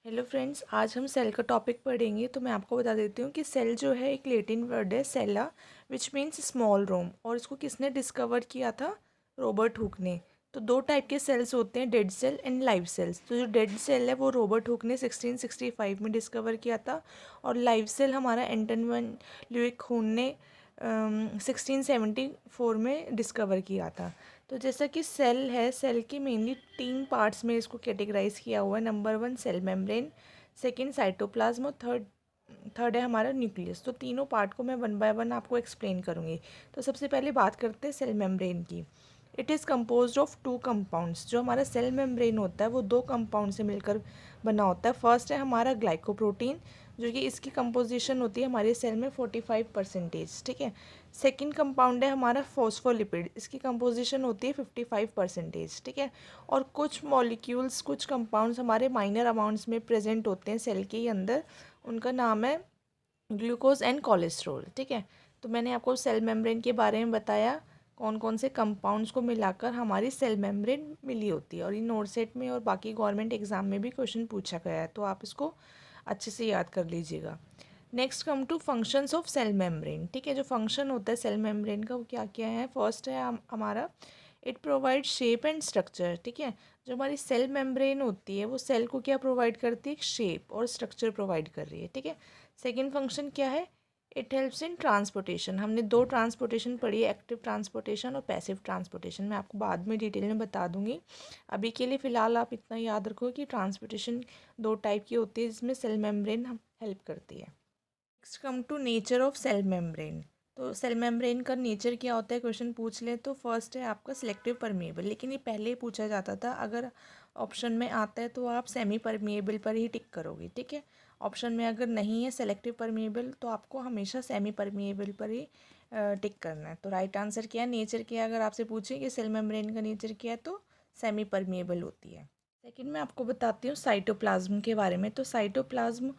Hello friends, आज हम cell का टॉपिक पढ़ेंगे। तो मैं आपको बता देती हूँ कि सेल जो है एक लैटिन वर्ड है सेला, विच मीन्स स्मॉल रूम। और इसको किसने डिस्कवर किया था? रॉबर्ट हुक ने। तो दो टाइप के सेल्स होते हैं, dead cell and live cells. तो जो डेड सेल है वो रॉबर्ट हुक ने 1665 में डिस्कवर किया था, और लाइव सेल हमारा एंटन वन ल्यूइक खून ने 1674 में डिस्कवर किया था। तो जैसा कि सेल है, सेल की मेनली 3 पार्ट्स में इसको कैटेगराइज किया हुआ है। Number 1 cell membrane, second cytoplasm, और थर्ड है हमारा न्यूक्लियस। तो तीनों पार्ट को मैं वन बाय वन आपको एक्सप्लेन करूँगी। तो सबसे पहले बात करते हैं सेल मेम्ब्रेन की। It is composed of 2 compounds. जो हमारा सेल मेम्ब्रेन होता है वो 2 कंपाउंड से मिलकर बना होता है। फर्स्ट है हमारा ग्लाइकोप्रोटीन, जो कि इसकी कंपोजिशन होती है हमारे सेल में 45%। ठीक है। सेकेंड कंपाउंड है हमारा फॉस्फोलिपिड, इसकी कंपोजिशन होती है 55%। ठीक है। और कुछ मॉलिक्यूल्स, कुछ कंपाउंड्स हमारे माइनर अमाउंट्स में प्रेजेंट होते हैं सेल के अंदर। उनका नाम है ग्लूकोज एंड कोलेस्ट्रॉल। ठीक है। तो मैंने आपको सेल मेम्ब्रेन के बारे में बताया, कौन कौन से कंपाउंड्स को मिलाकर हमारी सेल मेम्ब्रेन मिली होती है। और ये नोट सेट में और बाकी गवर्नमेंट एग्जाम में भी क्वेश्चन पूछा गया है, तो आप इसको अच्छे से याद कर लीजिएगा। Next come to functions of cell membrane. ठीक है। जो फंक्शन होता है सेल मेम्ब्रेन का वो क्या क्या है? फर्स्ट है हमारा it provide shape and structure. ठीक है। जो हमारी सेल मेम्ब्रेन होती है वो सेल को क्या प्रोवाइड करती है? एक शेप और स्ट्रक्चर प्रोवाइड कर रही है। ठीक है। सेकेंड फंक्शन क्या है? It helps in transportation. हमने 2 ट्रांसपोर्टेशन पढ़ी है, एक्टिव ट्रांसपोर्टेशन और पैसिव ट्रांसपोर्टेशन। मैं आपको बाद में डिटेल में बता दूंगी। अभी के लिए फ़िलहाल आप इतना याद रखो कि ट्रांसपोर्टेशन 2 टाइप की होती है, जिसमें सेल मेम्ब्रेन हम हेल्प करती है। Next come to nature of cell membrane. तो सेल मेम्ब्रेन का नेचर क्या होता है, क्वेश्चन पूछ ले तो फर्स्ट है आपका सिलेक्टिव परमेएबल। लेकिन ये पहले ही पूछा जाता था, अगर ऑप्शन में आता है तो आप सेमी परमेएबल पर ही टिक करोगे। ठीक है। ऑप्शन में अगर नहीं है सेलेक्टिव परमेएबल तो आपको हमेशा सेमी परमेएबल पर ही टिक करना है। तो राइट आंसर क्या है? नेचर क्या है? अगर आपसे पूछें कि सेल मेम्ब्रेन का नेचर क्या है तो सेमी परमेएबल होती है। सेकेंड मैं आपको बताती हूँ साइटोप्लाज्म के बारे में। तो साइटोप्लाज्म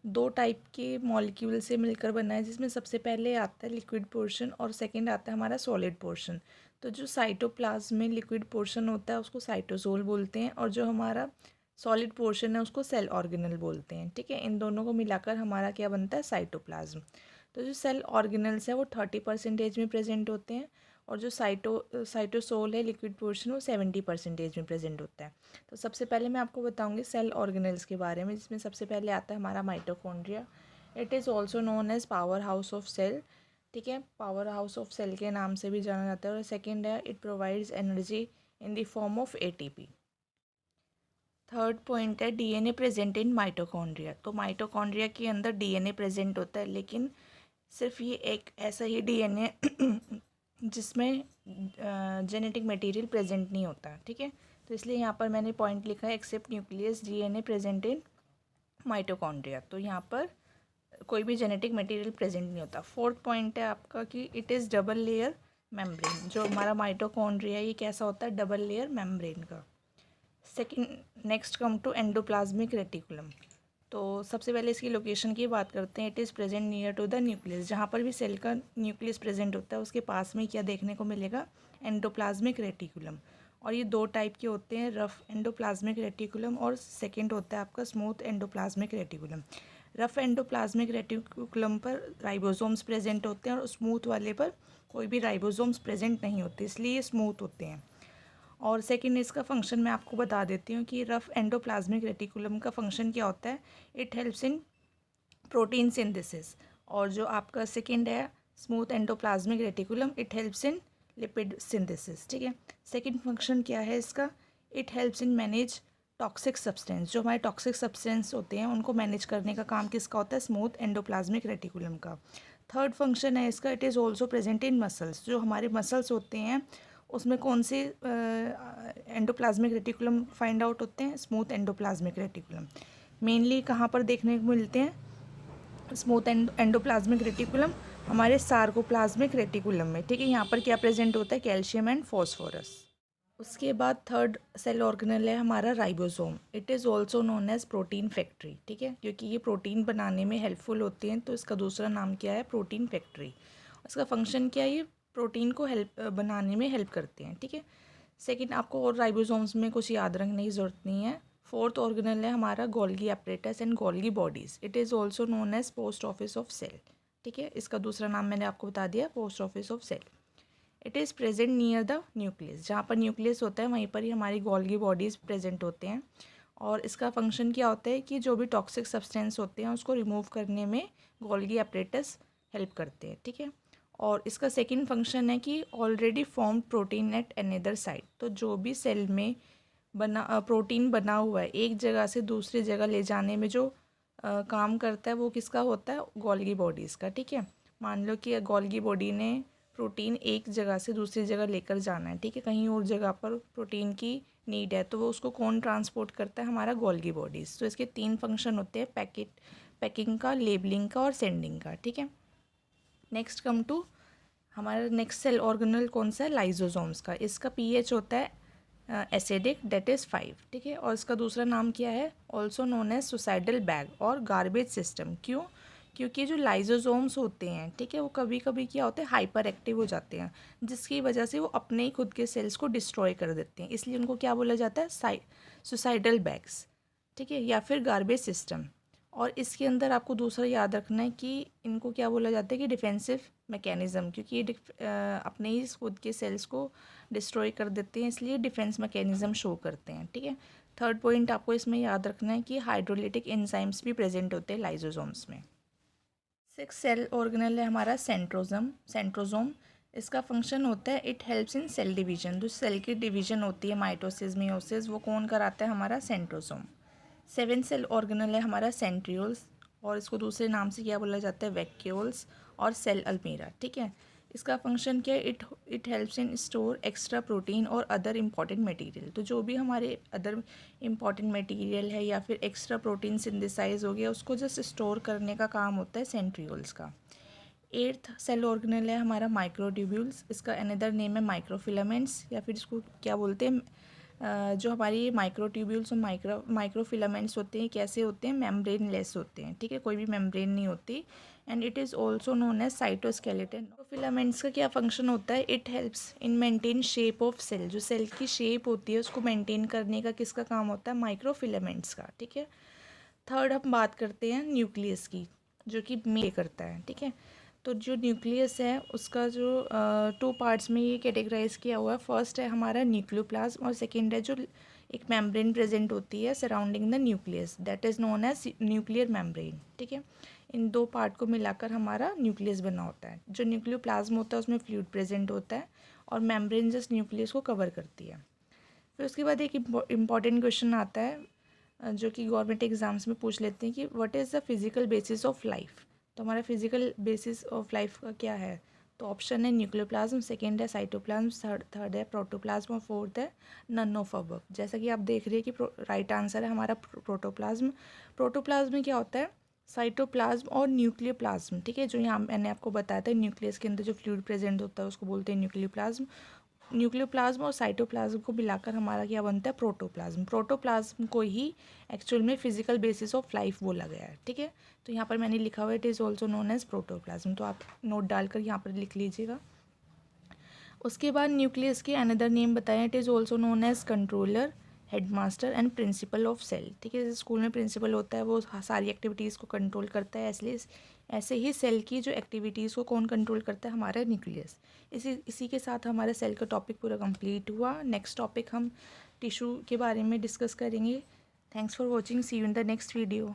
2 टाइप के मॉलिक्यूल से मिलकर बना है, जिसमें सबसे पहले आता है लिक्विड पोर्शन और सेकंड आता है हमारा सॉलिड पोर्शन। तो जो साइटोप्लाज्म में लिक्विड पोर्शन होता है उसको साइटोसोल बोलते हैं, और जो हमारा सॉलिड पोर्शन है उसको सेल ऑर्गेनल बोलते हैं। ठीक है। इन दोनों को मिलाकर हमारा क्या बनता है? साइटोप्लाज्म। तो जो सेल ऑर्गेनल्स है वो 30% में प्रेजेंट होते हैं, और जो साइटोसोल है लिक्विड पोर्शन वो 70% में प्रेजेंट होता है। तो सबसे पहले मैं आपको बताऊंगी सेल ऑर्गेनल्स के बारे में, जिसमें सबसे पहले आता है हमारा mitochondria. It is also known as power house of cell. ठीक है। पावर हाउस ऑफ सेल के नाम से भी जाना जाता है। और सेकेंड है it provides energy in the form of ATP. Third point है डीएनए प्रेजेंट इन माइटोकॉन्ड्रिया। तो माइटोकॉन्ड्रिया के अंदर डीएनए प्रेजेंट होता है, लेकिन सिर्फ ये एक ऐसा ही डीएनए जिसमें जेनेटिक मटेरियल प्रेजेंट नहीं होता। ठीक है। तो इसलिए यहाँ पर मैंने पॉइंट लिखा है except nucleus DNA present in mitochondria. तो यहाँ पर कोई भी जेनेटिक मटेरियल प्रेजेंट नहीं होता। फोर्थ पॉइंट है आपका कि it is double layer membrane. जो हमारा माइटोकॉन्ड्रिया ये कैसा होता है? डबल लेयर मेम्ब्रेन का। Second next come to endoplasmic reticulum. तो सबसे पहले इसकी लोकेशन की बात करते हैं। It is present near to the nucleus. जहाँ पर भी सेल का न्यूक्लियस प्रेजेंट होता है उसके पास में क्या देखने को मिलेगा? Endoplasmic reticulum. और ये 2 टाइप के होते हैं, रफ एंडोप्लाज्मिक रेटिकुलम और सेकेंड होता है आपका smooth endoplasmic reticulum. Rough endoplasmic reticulum पर राइबोसोम्स प्रेजेंट होते हैं, और स्मूथ वाले पर कोई भी राइबोसोम्स प्रेजेंट नहीं होते, इसलिए ये स्मूथ होते हैं। और सेकेंड इसका फंक्शन मैं आपको बता देती हूँ कि रफ एंडोप्लाज्मिक रेटिकुलम का फंक्शन क्या होता है? It helps in protein synthesis. और जो आपका सेकेंड है smooth endoplasmic reticulum, it helps in lipid synthesis. ठीक है। सेकेंड फंक्शन क्या है इसका? It helps in manage toxic substance. जो हमारे टॉक्सिक सब्सटेंस होते हैं उनको मैनेज करने का काम किसका होता है? स्मूथ एंडोप्लाज्मिक रेटिकुलम का। थर्ड फंक्शन है इसका, it is also present in muscles. जो हमारे मसल्स होते हैं उसमें कौन से एंडोप्लाज्मिक रेटिकुलम फाइंड आउट होते हैं? Smooth endoplasmic reticulum. मेनली कहाँ पर देखने को मिलते हैं स्मूथ एंडोप्लाज्मिक रेटिकुलम? हमारे सार्कोप्लाज्मिक रेटिकुलम में। ठीक है। यहाँ पर क्या प्रेजेंट होता है? Calcium and phosphorus. उसके बाद थर्ड सेल ऑर्गेनल है हमारा ribosome. It is also known as protein factory. ठीक है। क्योंकि ये प्रोटीन बनाने में हेल्पफुल होती हैं, तो इसका दूसरा नाम क्या है? Protein factory. इसका फंक्शन क्या है? ये प्रोटीन को हेल्प बनाने में हेल्प करते हैं। ठीक है। सेकेंड आपको और राइबोसोम्स में कुछ याद रखने की ज़रूरत नहीं है। फोर्थ ऑर्गेनल है हमारा Golgi apparatus and Golgi bodies. It is also known as post office of cell. ठीक है, इसका दूसरा नाम मैंने आपको बता दिया, post office of cell. It is present near the nucleus. जहाँ पर न्यूक्लियस होता है वहीं पर ही हमारी गोल्गी बॉडीज़ प्रेजेंट होते हैं। और इसका फंक्शन क्या होता है कि जो भी टॉक्सिक सब्सटेंस होते हैं उसको रिमूव करने में गोल्गी एपरेटस हेल्प करते हैं। ठीक है, और इसका सेकंड फंक्शन है कि already formed protein at another site. तो जो भी सेल में प्रोटीन बना हुआ है एक जगह से दूसरी जगह ले जाने में जो काम करता है वो किसका होता है, गोल्गी बॉडीज़ का। ठीक है, मान लो कि गोल्गी बॉडी ने प्रोटीन एक जगह से दूसरी जगह लेकर जाना है, ठीक है, कहीं और जगह पर प्रोटीन की नीड है, तो वो उसको कौन ट्रांसपोर्ट करता है, हमारा गोल्गी बॉडीज़। तो इसके 3 फंक्शन होते हैं, पैकिंग का, लेबलिंग का और सेंडिंग का। ठीक है, नेक्स्ट कम टू हमारा नेक्स्ट सेल ऑर्गेनल कौन सा है, लाइजोसोम्स का। इसका पीएच होता है एसिडिक, डेट इज़ 5। ठीक है, और इसका दूसरा नाम क्या है, also known as suicidal bag और गार्बेज सिस्टम। क्यों, क्योंकि जो लाइजोसोम्स होते हैं, ठीक है, वो कभी कभी क्या होते हैं, हाइपर एक्टिव हो जाते हैं, जिसकी वजह से वो अपने ही खुद के सेल्स को डिस्ट्रॉय कर देते हैं। इसलिए उनको क्या बोला जाता है, सुसाइडल बैग्स। ठीक है, या फिर गार्बेज सिस्टम। और इसके अंदर आपको दूसरा याद रखना है कि इनको क्या बोला जाता है कि डिफेंसिव मैकेनिज़्म, क्योंकि ये अपने ही खुद के सेल्स को डिस्ट्रॉय कर देते हैं, इसलिए डिफेंस मैकेनिज़्म शो करते हैं। ठीक है, थर्ड पॉइंट आपको इसमें याद रखना है कि हाइड्रोलिटिक एंजाइम्स भी प्रेजेंट होते हैं लाइजोसोम्स में। 6 सेल ऑर्गेनल है हमारा सेंट्रोजोम। इसका फंक्शन होता है, it helps in cell division. जो सेल की डिवीजन होती है, माइटोसिस, मियोसिस, वो कौन कराता है, हमारा सेंट्रोजोम। 7 सेल ऑर्गेनल है हमारा सेंट्रियोल्स, और इसको दूसरे नाम से क्या बोला जाता है, वैक्यूल्स और सेल अल्मीरा। ठीक है, इसका फंक्शन क्या है, it helps in store extra protein और अदर इम्पॉर्टेंट मटेरियल। तो जो भी हमारे अदर इम्पॉर्टेंट मटेरियल है या फिर एक्स्ट्रा प्रोटीन सिंथेसाइज हो गया, उसको जस्ट स्टोर करने का काम होता है सेंट्रियोल्स का। 8th सेल ऑर्गेनल है हमारा माइक्रोट्यूब्यूल्स। इसका अनदर नेम है माइक्रोफिलामेंट्स, या फिर इसको क्या बोलते हैं, जो हमारी माइक्रोट्यूब्यूल्स और माइक्रोफिलामेंट्स होते हैं, कैसे होते हैं, मेम्ब्रेन लेस होते हैं। ठीक है, कोई भी मेम्ब्रेन नहीं होती। And it is also known as cytoskeleton. Filaments का क्या फंक्शन होता है, it helps in maintain shape of cell. जो सेल की शेप होती है उसको मेंटेन करने का किसका काम होता है, माइक्रोफिलामेंट्स का। ठीक है, थर्ड हम बात करते हैं न्यूक्लियस की, जो कि मेल करता है। ठीक है, तो जो न्यूक्लियस है उसका जो 2 पार्ट्स में ये कैटेगराइज किया हुआ है। फर्स्ट है हमारा न्यूक्लियोप्लाज्म और सेकंड है जो एक मेम्ब्रेन प्रेजेंट होती है surrounding the nucleus, that is known as nuclear membrane. ठीक है, इन 2 पार्ट को मिलाकर हमारा न्यूक्लियस बना होता है। जो न्यूक्लियोप्लाज्म होता है उसमें फ्लूइड प्रेजेंट होता है और मेम्ब्रेन जस्ट न्यूक्लियस को कवर करती है। फिर उसके बाद एक इम्पॉर्टेंट क्वेश्चन आता है जो कि गवर्नमेंट एग्जाम्स में पूछ लेते हैं कि what is the physical basis of life. तो हमारा फिजिकल बेसिस ऑफ लाइफ का क्या है, तो ऑप्शन है न्यूक्लियोप्लाज्म, सेकंड है साइटोप्लाज्म, थर्ड है प्रोटोप्लाज्म और फोर्थ है नन ऑफ अबव। जैसा कि आप देख रहे हैं कि राइट आंसर है हमारा प्रोटोप्लाज्म। प्रोटोप्लाज्म में क्या होता है, साइटोप्लाज्म और न्यूक्लियोप्लाज्म। ठीक है, जो यहाँ मैंने आपको बताया था न्यूक्लियस के अंदर जो फ्लूइड प्रेजेंट होता है उसको बोलते हैं न्यूक्लियोप्लाज्म। न्यूक्लियोप्लाज्म और साइटोप्लाज्म को मिलाकर हमारा क्या बनता है, प्रोटोप्लाज्म। प्रोटोप्लाज्म को ही एक्चुअल में फिजिकल बेसिस ऑफ लाइफ बोला गया है। ठीक है, तो यहाँ पर मैंने लिखा हुआ है it is also known as protoplasm, तो आप नोट डालकर यहाँ पर लिख लीजिएगा। उसके बाद न्यूक्लियस के अनदर नेम बताएं, it is also known as controller, headmaster and principal of cell. ठीक है, जैसे स्कूल में प्रिंसिपल होता है वो सारी एक्टिविटीज़ को कंट्रोल करता है, इसलिए ऐसे ही सेल की जो एक्टिविटीज़ को कौन कंट्रोल करता है, हमारा न्यूक्लियस। इसी के साथ हमारा सेल का टॉपिक पूरा कंप्लीट हुआ। नेक्स्ट टॉपिक हम टिश्यू के बारे में डिस्कस करेंगे। Thanks for watching, see you in the next video.